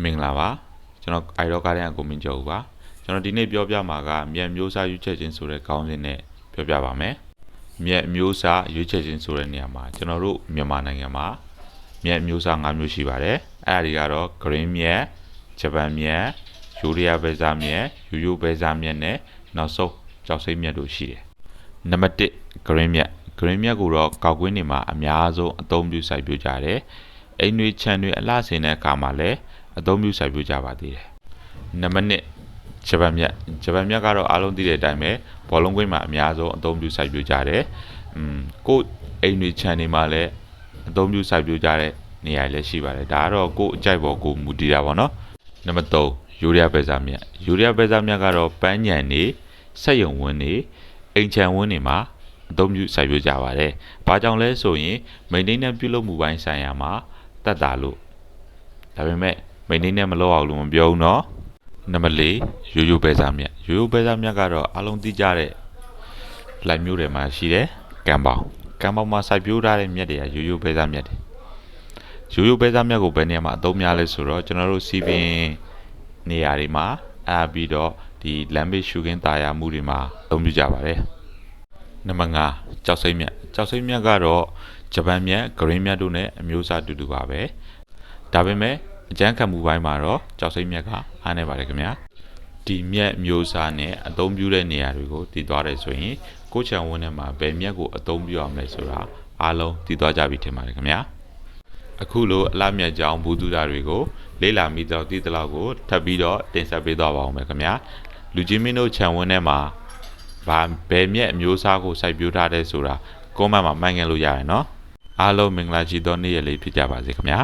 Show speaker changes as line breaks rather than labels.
မင်္ဂလာပါကျွန်တော်အိုင်ရောကားတဲ့ကိုမင်းကျော်ပါကျွန်တော်ဒီနေ့ပြောပြမှာကမြက်မျိုးစားရွေးချယ်ခြင်းဆိုတဲ့ခေါင်းစဉ်နဲ့ပြောပြပါမယ်မြက်မျိုးစားရွေးချယ်ခြင်းဆိုတဲ့နေရာမှာကျွန်တော်တို့မြန်မာနိုင်ငံမှာမြက်မျိုးစား၅မျိုးရှိပါတယ်အဲ့ဒါတွေကတော့ green မြက်ဂျပန်မြက်ယူရီးယားပဲစားမြက်ယူရိုပဲစားမြက်နဲ့နောက်ဆုံးကြောက်စိမ့်မြက်တို့ရှိတယ်နံပါတ်1 green မြက်ကိုတော့ကောက်ကွင်းတွေမှာအများဆုံးအသုံးပြုစိုက်ပျိုးကြတယ်အိမ်တွေခြံတွေအလှဆင်တဲ့အခါမှာလည်းအသုံးပြုစိုက်ပျိုးကြပါသေးတယ်နံပါတ်2ဂျပန်မြက်ကတော့အားလုံးသိတဲ့အတိုင်းပဲဘောလုံးကွင်းမှာအများဆုံးအသုံးပြုစိုက်ပျိုးကြတယ်ကိုအိမ်တွေခြံတွေမှာလည်းအသုံးပြုစိုက်ပျိုးကြတဲ့နေရာလည်းရှိပါတယ်ဒါကတော့ကိုအကြိုက်ပေါ်ကိုမူတည်တာပေါ့နော်နံပါတ်3ယူရီးယားပဲစားမြက်ကတော့ပန်းညံနေစက်ရုံဝင်းနေအိမ်ခြံဝင်းတွေမှာအသုံးပြုစိုက်ပျိုးကြပါတယ်ဘာကြောင့်လဲဆိုရင်မိန်တိန်နဲ့ပြုလုပ်မှုပိုင်းဆိုင်ရာမှာတက်တာလို့ဒါပေမဲ့မိန်တိန်နဲ့မလောက်အောင်လို့မပြောဘူးနော်နံပါတ်4ရိုးရိုးပဲစားမြက်ကတော့အားလုံးသိကြတဲ့လိုက်မျိုးတွေမှာရှိတယ်ကံပေါင်မှာစိုက်ပျိုးထားတဲ့မြက်တွေကရိုးရိုးပဲစားမြက်တွေရိုးရိုးပဲစားမြက်ကိုဘယ်နေရာမှာအသုံးများလဲဆိုတော့ကျွန်တော်တို့စီပင်နေရာတွေမှာအားပြီးတော့ဒီလမ်းဘေးရှုခင်းတာယာမှုတွေမှာအသုံးပြုကြပါတယ်နံပါတ်5ကြောက်စိမ့်မြက်ကတော့ဂျပန်မြက် green မြက်တို့နဲ့အမျိုးအစားတူတူပါပဲဒါပေမဲ့အကျန်းခံမှုပိုင်းမှာတော့ကြောက်စိမ့်မြက်ကအားနေပါတယ်ခင်ဗျာဒီမြက်မျိုးစားနဲ့အသုံးပြုတဲ့နေရာတွေကိုတည်သွားတယ်ဆိုရင်ကိုချံဝန်းထဲမှာဘယ်မြက်ကိုအသုံးပြုအောင်လဲဆိုတာအားလုံးတည်သွားကြပြီထင်ပါတယ်ခင်ဗျာအခုလိုအလားမြက်ကြောင်းဘူးသူတာတွေကိုလေ့လာမိတော့တည်သလောက်ကိုထပ်ပြီးတော့တင်ဆက်ပေးသွားပါအောင်မယ်ခင်ဗျာလူကြီးမင်းတို့ခြံဝန်းထဲမှာဘယ်မြက်အမျိုးအစားကိုစိုက်ပျိုးထားတဲ့ဆိုတာကွန်မန့်မှာမှတ်ငယ်လို့ရတယ်နော်အားလုံးမင်္ဂလာရှိသောနေ့ရက်လေးဖြစ်ကြပါစေခင်ဗျာ